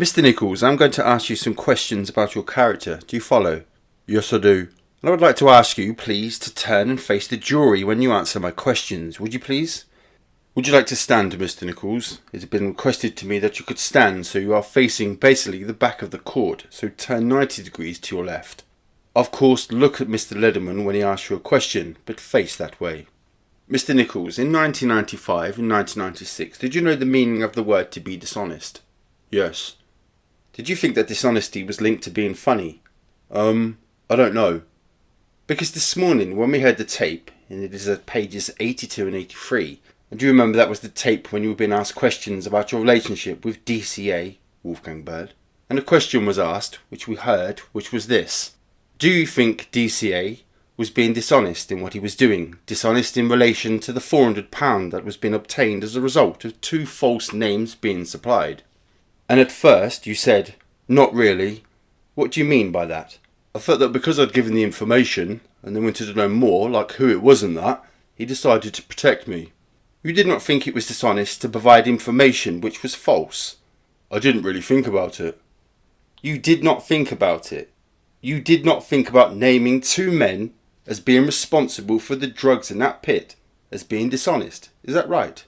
Mr. Nichols, I'm going to ask you some questions about your character. Do you follow? Yes, I do. And I would like to ask you, please, to turn and face the jury when you answer my questions. Would you please? Would you like to stand, Mr. Nichols? It has been requested to me that you could stand, so you are facing basically the back of the court, so turn 90 degrees to your left. Of course, look at Mr. Lederman when he asks you a question, but face that way. Mr. Nichols, in 1995 and 1996, did you know the meaning of the word to be dishonest? Yes. Did you think that dishonesty was linked to being funny? I don't know. Because this morning, when we heard the tape, and it is at pages 82 and 83, and do you remember that was the tape when you were being asked questions about your relationship with DCA, Wolfgang Bird? And a question was asked, which we heard, which was this. Do you think DCA was being dishonest in what he was doing? Dishonest in relation to the £400 that was being obtained as a result of 2 false names being supplied? And at first you said, not really. What do you mean by that? I thought that because I'd given the information, and then wanted to know more, like who it was and that, he decided to protect me. You did not think it was dishonest to provide information which was false? I didn't really think about it. You did not think about it? You did not think about naming 2 men as being responsible for the drugs in that pit as being dishonest? Is that right?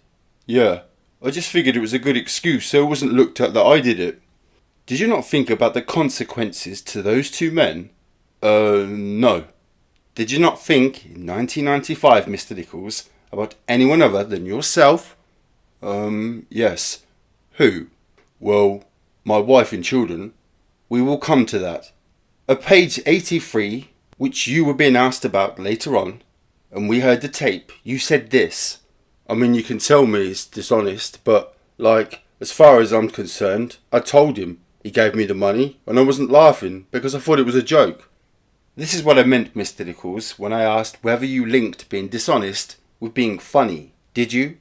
Yeah. I just figured it was a good excuse so it wasn't looked at that I did it. Did you not think about the consequences to those 2 men? No. Did you not think, in 1995, Mr. Nichols, about anyone other than yourself? Yes. Who? Well, my wife and children. We will come to that. At page 83, which you were being asked about later on, and we heard the tape, you said this. I mean, you can tell me it's dishonest, but, as far as I'm concerned, I told him. He gave me the money, and I wasn't laughing, because I thought it was a joke. This is what I meant, Mr. Nichols, when I asked whether you linked being dishonest with being funny. Did you?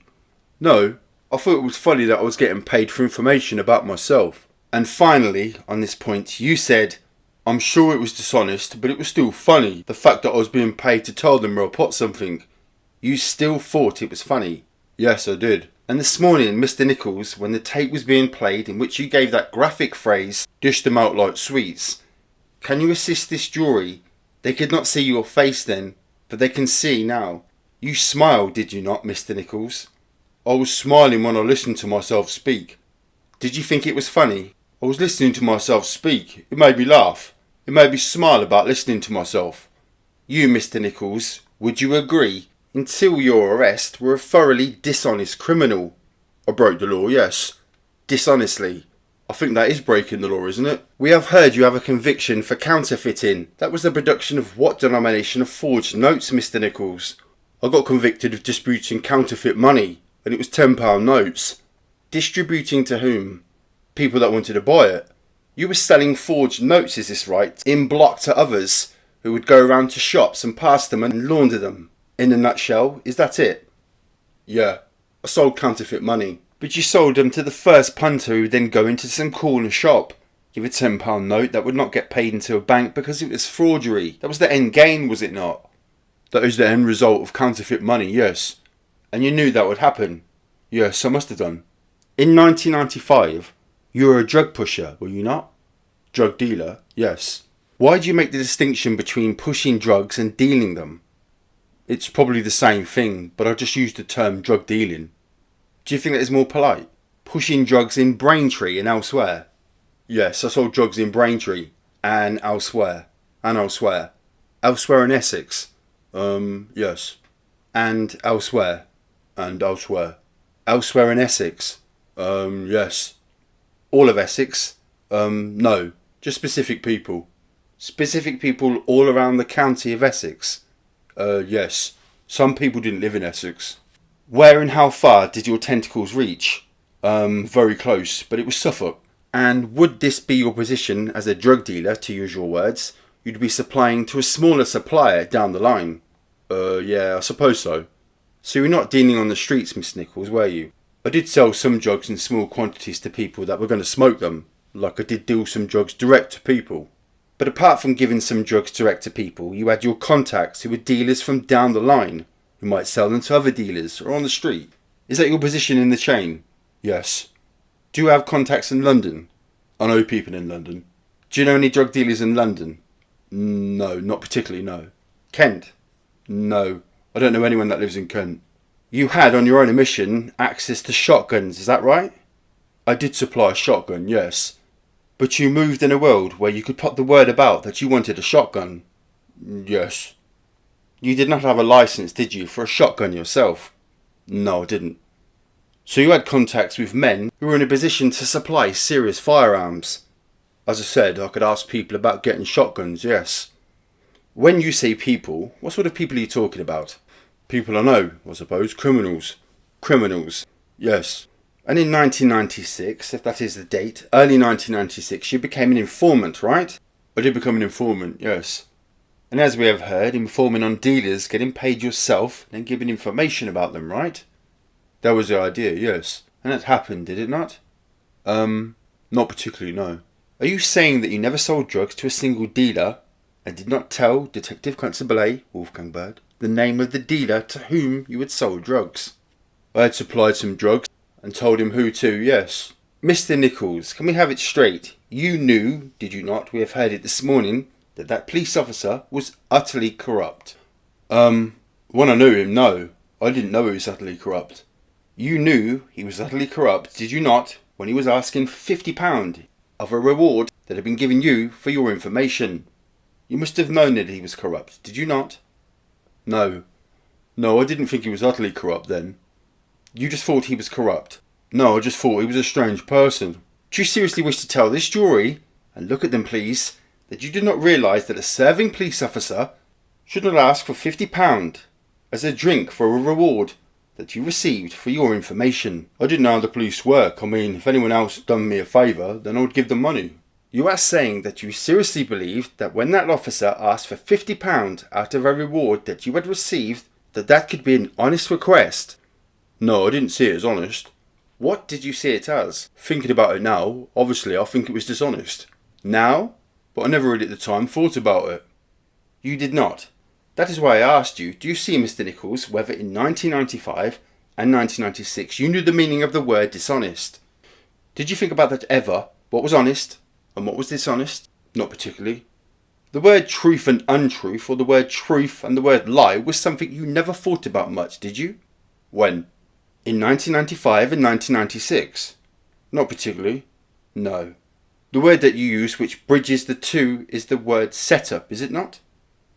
No, I thought it was funny that I was getting paid for information about myself. And finally, on this point, you said, I'm sure it was dishonest, but it was still funny, the fact that I was being paid to tell them or report something. You still thought it was funny? Yes, I did. And this morning, Mr. Nichols, when the tape was being played in which you gave that graphic phrase, dish them out like sweets, can you assist this jury? They could not see your face then, but they can see now. You smiled, did you not, Mr. Nichols? I was smiling when I listened to myself speak. Did you think it was funny? I was listening to myself speak. It made me laugh. It made me smile about listening to myself. You, Mr. Nichols, would you agree? Until your arrest, were a thoroughly dishonest criminal. I broke the law, yes. Dishonestly. I think that is breaking the law, isn't it? We have heard you have a conviction for counterfeiting. That was the production of what denomination of forged notes, Mr. Nichols? I got convicted of distributing counterfeit money, and it was £10 notes. Distributing to whom? People that wanted to buy it. You were selling forged notes, is this right? In block to others, who would go around to shops and pass them and launder them. In a nutshell, is that it? Yeah, I sold counterfeit money. But you sold them to the first punter who would then go into some corner shop, give a £10 note that would not get paid into a bank because it was forgery. That was the end gain, was it not? That is the end result of counterfeit money, yes. And you knew that would happen? Yes, I must have done. In 1995, you were a drug pusher, were you not? Drug dealer, yes. Why do you make the distinction between pushing drugs and dealing them? It's probably the same thing, but I just used the term drug dealing. Do you think that is more polite? Pushing drugs in Braintree and elsewhere? Yes, I sold drugs in Braintree and elsewhere. And elsewhere. Elsewhere in Essex? Yes. And elsewhere? And elsewhere. Elsewhere in Essex? Yes. All of Essex? No. Just specific people. Specific people all around the county of Essex? Yes. Some people didn't live in Essex. Where and how far did your tentacles reach? Very close, but it was Suffolk. And would this be your position as a drug dealer, to use your words? You'd be supplying to a smaller supplier down the line? Yeah, I suppose so. So you're not dealing on the streets, Miss Nichols, were you? I did sell some drugs in small quantities to people that were going to smoke them, like I did deal some drugs direct to people. But apart from giving some drugs direct to people, you had your contacts who were dealers from down the line, who might sell them to other dealers or on the street. Is that your position in the chain? Yes. Do you have contacts in London? I know people in London. Do you know any drug dealers in London? No, not particularly, no. Kent? No, I don't know anyone that lives in Kent. You had, on your own admission, access to shotguns, is that right? I did supply a shotgun, yes. But you moved in a world where you could put the word about that you wanted a shotgun. Yes. You did not have a license, did you, for a shotgun yourself? No, I didn't. So you had contacts with men who were in a position to supply serious firearms. As I said, I could ask people about getting shotguns, yes. When you say people, what sort of people are you talking about? People I know, I suppose. Criminals. Criminals, yes. And in 1996, if that is the date, early 1996, you became an informant, right? I did become an informant, yes. And as we have heard, informing on dealers, getting paid yourself, then giving information about them, right? That was the idea, yes. And that happened, did it not? Not particularly, no. Are you saying that you never sold drugs to a single dealer and did not tell Detective Constable A, Wolfgang Bird, the name of the dealer to whom you had sold drugs? I had supplied some drugs and told him who to, yes. Mr. Nichols, can we have it straight? You knew, did you not, we have heard it this morning, that that police officer was utterly corrupt. When I knew him, no. I didn't know he was utterly corrupt. You knew he was utterly corrupt, did you not, when he was asking £50 of a reward that had been given you for your information? You must have known that he was corrupt, did you not? No. No, I didn't think he was utterly corrupt then. You just thought he was corrupt. No, I just thought he was a strange person. Do you seriously wish to tell this jury, and look at them please, that you did not realise that a serving police officer should not ask for £50 as a drink for a reward that you received for your information? I didn't know how the police work. I mean, if anyone else done me a favour, then I would give them money. You are saying that you seriously believed that when that officer asked for £50 out of a reward that you had received, that could be an honest request? No, I didn't see it as honest. What did you see it as? Thinking about it now, obviously I think it was dishonest. Now? But I never really at the time thought about it. You did not. That is why I asked you, do you see, Mr. Nichols, whether in 1995 and 1996 you knew the meaning of the word dishonest? Did you think about that ever? What was honest and what was dishonest? Not particularly. The word truth and untruth, or the word truth and the word lie, was something you never thought about much, did you? When? In 1995 and 1996? Not particularly. No. The word that you use which bridges the two is the word set up, is it not?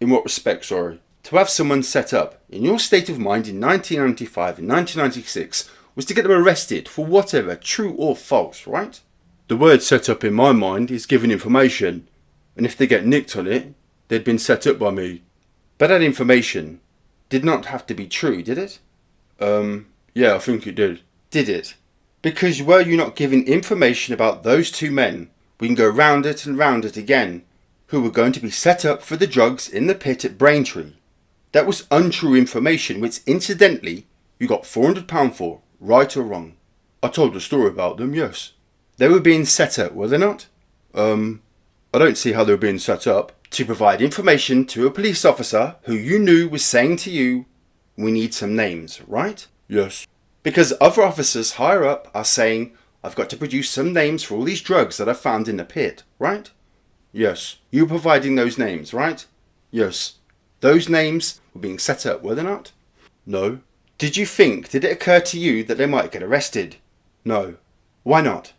In what respect, sorry? To have someone set up, in your state of mind in 1995 and 1996, was to get them arrested for whatever, true or false, right? The word set up in my mind is giving information, and if they get nicked on it, they'd been set up by me. But that information did not have to be true, did it? Yeah, I think it did. Did it? Because were you not giving information about those two men, we can go round it and round it again, who were going to be set up for the drugs in the pit at Braintree? That was untrue information which, incidentally, you got £400 for, right or wrong. I told a story about them, yes. They were being set up, were they not? I don't see how they were being set up. To provide information to a police officer who you knew was saying to you, we need some names, right? Yes. Because other officers higher up are saying, I've got to produce some names for all these drugs that I found in the pit, right? Yes. You were providing those names, right? Yes. Those names were being set up, were they not? No. Did it occur to you that they might get arrested? No. Why not?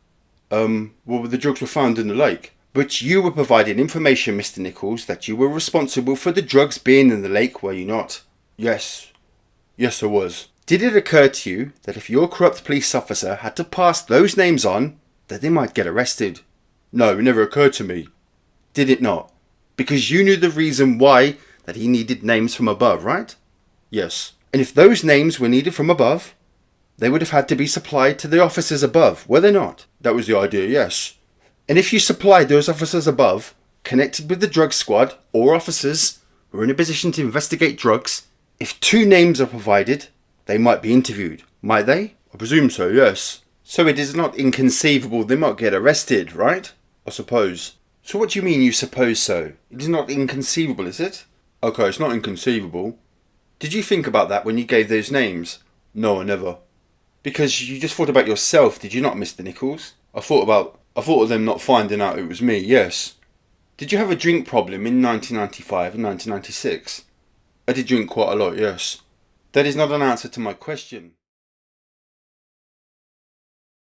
Well, the drugs were found in the lake. But you were providing information, Mr. Nichols, that you were responsible for the drugs being in the lake, were you not? Yes. Yes, I was. Did it occur to you that if your corrupt police officer had to pass those names on, that they might get arrested? No, it never occurred to me. Did it not? Because you knew the reason why that he needed names from above, right? Yes. And if those names were needed from above, they would have had to be supplied to the officers above, were they not? That was the idea, yes. And if you supplied those officers above, connected with the drug squad, or officers who are in a position to investigate drugs, if two names are provided, they might be interviewed, might they? I presume so, yes. So it is not inconceivable they might get arrested, right? I suppose. So what do you mean you suppose so? It is not inconceivable, is it? Okay, it's not inconceivable. Did you think about that when you gave those names? No, I never. Because you just thought about yourself, did you not, Mr. Nichols? I thought about I thought of them not finding out it was me, yes. Did you have a drink problem in 1995 and 1996? I did drink quite a lot, yes. That is not an answer to my question.